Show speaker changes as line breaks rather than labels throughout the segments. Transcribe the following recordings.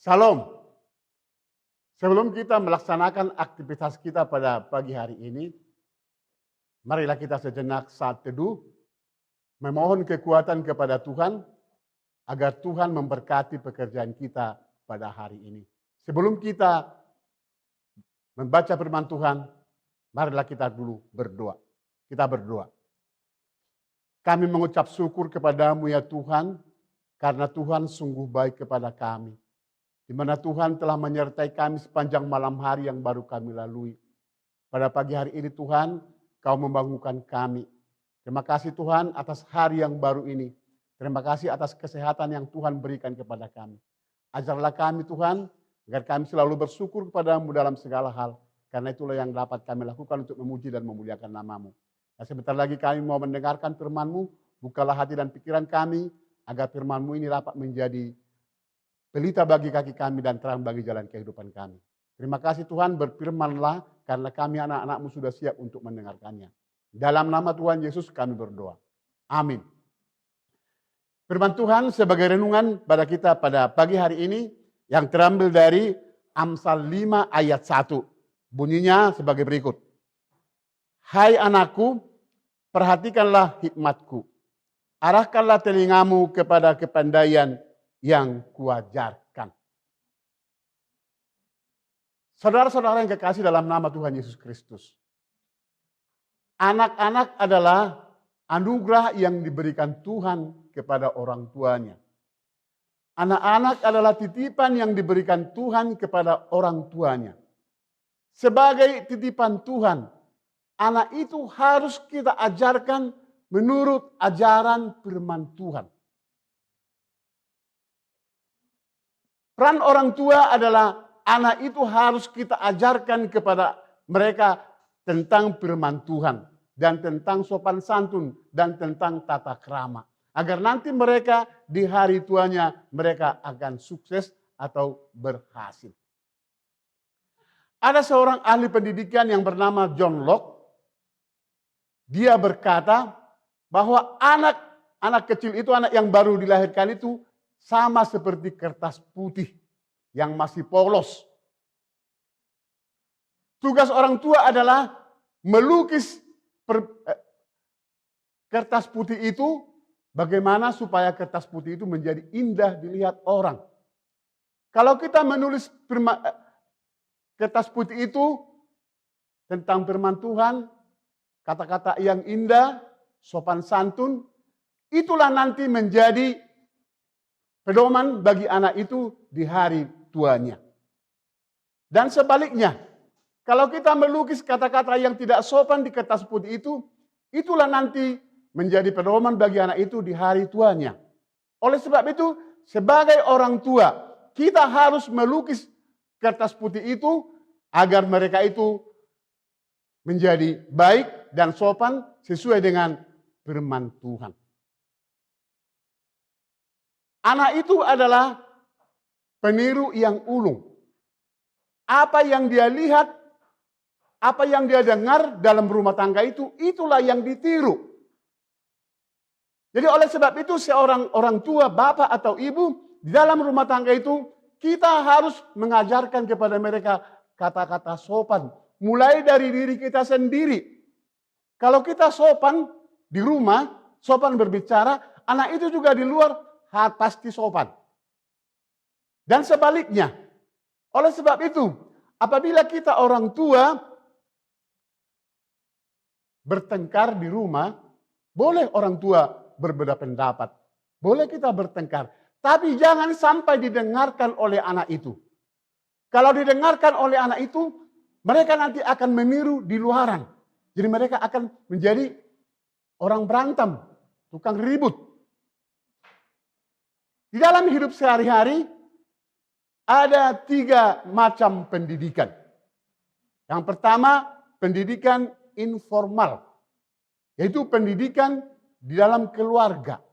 Salam. Sebelum kita melaksanakan aktivitas kita pada pagi hari ini, marilah kita sejenak saat teduh, memohon kekuatan kepada Tuhan, agar Tuhan memberkati pekerjaan kita pada hari ini. Sebelum kita membaca firman Tuhan, marilah kita dulu berdoa. Kita berdoa. Kami mengucap syukur kepadamu ya Tuhan, karena Tuhan sungguh baik kepada kami. Di mana Tuhan telah menyertai kami sepanjang malam hari yang baru kami lalui. Pada pagi hari ini Tuhan, Kau membangunkan kami. Terima kasih Tuhan atas hari yang baru ini. Terima kasih atas kesehatan yang Tuhan berikan kepada kami. Ajarlah kami Tuhan, agar kami selalu bersyukur kepadamu dalam segala hal. Karena itulah yang dapat kami lakukan untuk memuji dan memuliakan namamu. Dan sebentar lagi kami mau mendengarkan firman-Mu. Bukalah hati dan pikiran kami, agar firman-Mu ini dapat menjadi pelita bagi kaki kami dan terang bagi jalan kehidupan kami. Terima kasih Tuhan, berfirmanlah karena kami anak-anak-Mu sudah siap untuk mendengarkannya. Dalam nama Tuhan Yesus kami berdoa. Amin. Firman Tuhan sebagai renungan pada kita pada pagi hari ini yang terambil dari Amsal 5 ayat 1. Bunyinya sebagai berikut. Hai anakku, perhatikanlah hikmatku. Arahkanlah telingamu kepada kepandaian yang kuajarkan. Saudara-saudara yang kekasih dalam nama Tuhan Yesus Kristus. Anak-anak adalah anugerah yang diberikan Tuhan kepada orang tuanya. Anak-anak adalah titipan yang diberikan Tuhan kepada orang tuanya. Sebagai titipan Tuhan, anak itu harus kita ajarkan menurut ajaran firman Tuhan. Peran orang tua adalah anak itu harus kita ajarkan kepada mereka tentang firman Tuhan. Dan tentang sopan santun dan tentang tata krama. Agar nanti mereka di hari tuanya mereka akan sukses atau berhasil. Ada seorang ahli pendidikan yang bernama John Locke. Dia berkata bahwa anak kecil itu, anak yang baru dilahirkan itu sama seperti kertas putih yang masih polos. Tugas orang tua adalah melukis kertas putih itu, bagaimana supaya kertas putih itu menjadi indah dilihat orang. Kalau kita menulis kertas putih itu tentang firman Tuhan, kata-kata yang indah, sopan santun, itulah nanti menjadi pedoman bagi anak itu di hari tuanya. Dan sebaliknya, kalau kita melukis kata-kata yang tidak sopan di kertas putih itu, itulah nanti menjadi pedoman bagi anak itu di hari tuanya. Oleh sebab itu, sebagai orang tua, kita harus melukis kertas putih itu agar mereka itu menjadi baik dan sopan sesuai dengan firman Tuhan. Anak itu adalah peniru yang ulung. Apa yang dia lihat, apa yang dia dengar dalam rumah tangga itu, itulah yang ditiru. Jadi oleh sebab itu seorang orang tua, bapak atau ibu, di dalam rumah tangga itu, kita harus mengajarkan kepada mereka kata-kata sopan. Mulai dari diri kita sendiri. Kalau kita sopan di rumah, sopan berbicara, anak itu juga di luar pasti sopan. Dan sebaliknya, oleh sebab itu, apabila kita orang tua bertengkar di rumah, boleh orang tua berbeda pendapat. Boleh kita bertengkar. Tapi jangan sampai didengarkan oleh anak itu. Kalau didengarkan oleh anak itu, mereka nanti akan meniru di luaran. Jadi mereka akan menjadi orang berantem, tukang ribut. Di dalam hidup sehari-hari, ada 3 macam pendidikan. Yang pertama, pendidikan informal, yaitu pendidikan di dalam keluarga.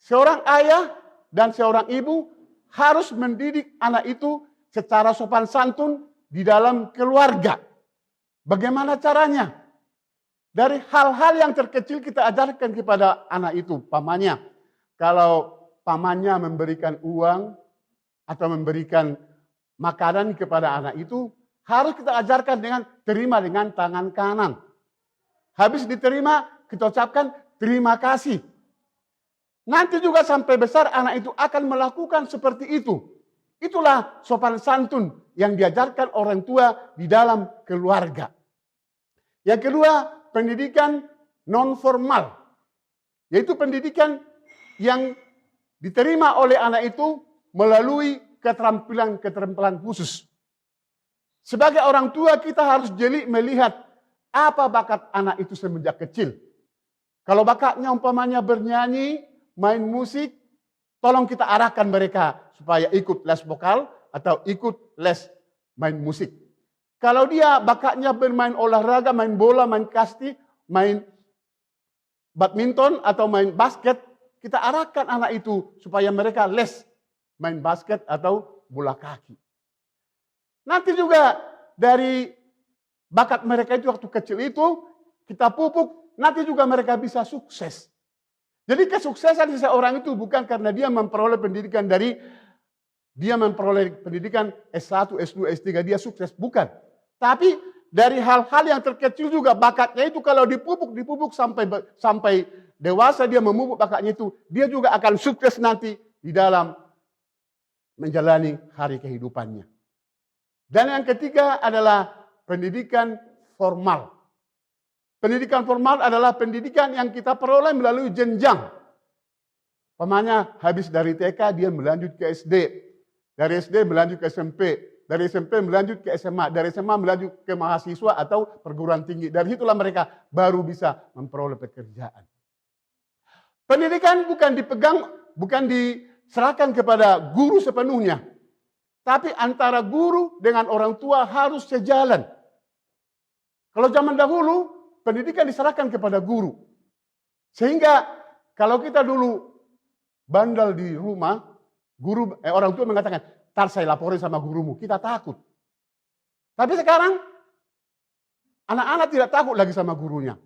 Seorang ayah dan seorang ibu harus mendidik anak itu secara sopan santun di dalam keluarga. Bagaimana caranya? Dari hal-hal yang terkecil kita ajarkan kepada anak itu. Pamannya, kalau pamannya memberikan uang atau memberikan makanan kepada anak itu, harus kita ajarkan dengan terima dengan tangan kanan. Habis diterima, kita ucapkan terima kasih. Nanti juga sampai besar anak itu akan melakukan seperti itu. Itulah sopan santun yang diajarkan orang tua di dalam keluarga. Yang kedua, pendidikan non formal. Yaitu pendidikan yang diterima oleh anak itu melalui keterampilan khusus. Sebagai orang tua kita harus jeli melihat apa bakat anak itu semenjak kecil. Kalau bakatnya umpamanya bernyanyi, main musik, tolong kita arahkan mereka supaya ikut les vokal atau ikut les main musik. Kalau dia bakatnya bermain olahraga, main bola, main kasti, main badminton atau main basket, kita arahkan anak itu supaya mereka les main basket atau bola kaki. Nanti juga dari bakat mereka itu waktu kecil itu kita pupuk, nanti juga mereka bisa sukses. Jadi kesuksesan seseorang itu bukan karena dia memperoleh pendidikan S1, S2, S3 dia sukses, bukan. Tapi dari hal-hal yang terkecil juga bakatnya itu kalau dipupuk sampai dewasa dia memupuk bakatnya itu, dia juga akan sukses nanti di dalam menjalani hari kehidupannya. Dan yang ketiga adalah pendidikan formal. Pendidikan formal adalah pendidikan yang kita peroleh melalui jenjang. Pamannya habis dari TK dia melanjut ke SD. Dari SD melanjut ke SMP. Dari SMP melanjut ke SMA. Dari SMA melanjut ke mahasiswa atau perguruan tinggi. Dari situlah mereka baru bisa memperoleh pekerjaan. Pendidikan bukan diserahkan kepada guru sepenuhnya. Tapi antara guru dengan orang tua harus sejalan. Kalau zaman dahulu, pendidikan diserahkan kepada guru. Sehingga kalau kita dulu bandel di rumah, orang tua mengatakan, "Tar saya laporin sama gurumu," kita takut. Tapi sekarang, anak-anak tidak takut lagi sama gurunya.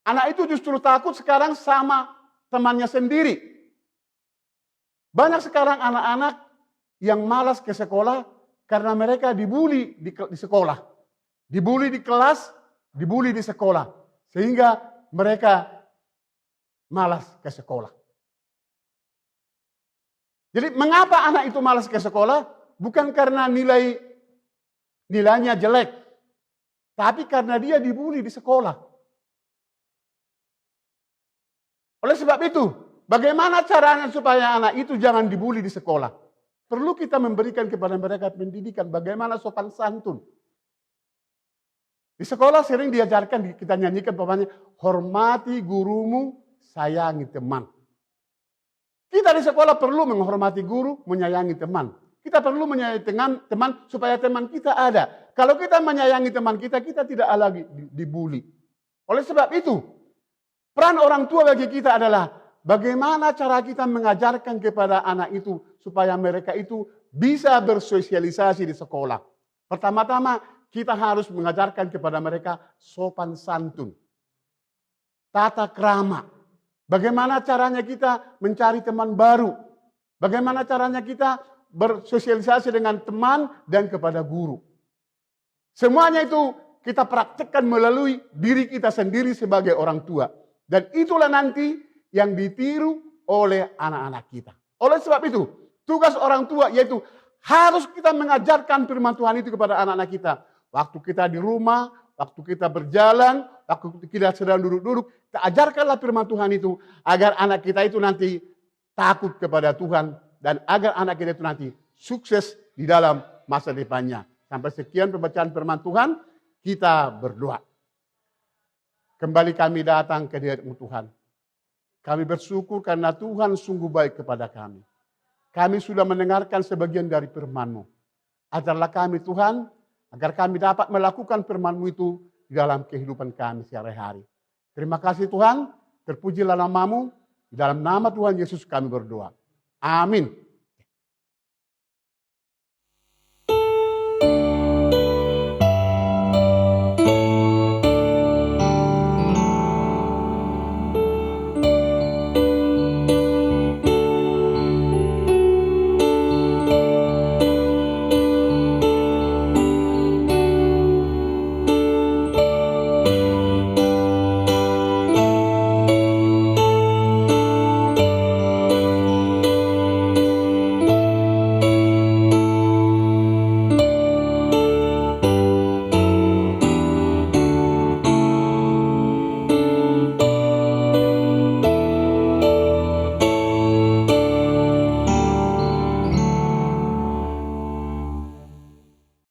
Anak itu justru takut sekarang sama temannya sendiri. Banyak sekarang anak-anak yang malas ke sekolah karena mereka dibully di sekolah. Dibully di kelas, dibully di sekolah. Sehingga mereka malas ke sekolah. Jadi mengapa anak itu malas ke sekolah? Bukan karena nilainya jelek. Tapi karena dia dibully di sekolah. Oleh sebab itu, bagaimana caranya supaya anak itu jangan dibully di sekolah? Perlu kita memberikan kepada mereka pendidikan bagaimana sopan santun. Di sekolah sering diajarkan, kita nyanyikan pamannya, hormati gurumu, sayangi teman. Kita di sekolah perlu menghormati guru, menyayangi teman. Kita perlu menyayangi teman supaya teman kita ada. Kalau kita menyayangi teman kita, kita tidak lagi dibully. Oleh sebab itu, peran orang tua bagi kita adalah bagaimana cara kita mengajarkan kepada anak itu supaya mereka itu bisa bersosialisasi di sekolah. Pertama-tama kita harus mengajarkan kepada mereka sopan santun, tata krama. Bagaimana caranya kita mencari teman baru? Bagaimana caranya kita bersosialisasi dengan teman dan kepada guru? Semuanya itu kita praktekkan melalui diri kita sendiri sebagai orang tua. Dan itulah nanti yang ditiru oleh anak-anak kita. Oleh sebab itu, tugas orang tua yaitu harus kita mengajarkan firman Tuhan itu kepada anak-anak kita. Waktu kita di rumah, waktu kita berjalan, waktu kita sedang duduk-duduk, kita ajarkanlah firman Tuhan itu agar anak kita itu nanti takut kepada Tuhan dan agar anak kita itu nanti sukses di dalam masa depannya. Sampai sekian pembacaan firman Tuhan, kita berdoa. Kembali kami datang ke hadirat-Mu Tuhan. Kami bersyukur karena Tuhan sungguh baik kepada kami. Kami sudah mendengarkan sebagian dari firman-Mu. Ajarlah kami Tuhan, agar kami dapat melakukan firman-Mu itu di dalam kehidupan kami sehari-hari. Terima kasih Tuhan, terpujilah nama-Mu, di dalam nama Tuhan Yesus kami berdoa. Amin.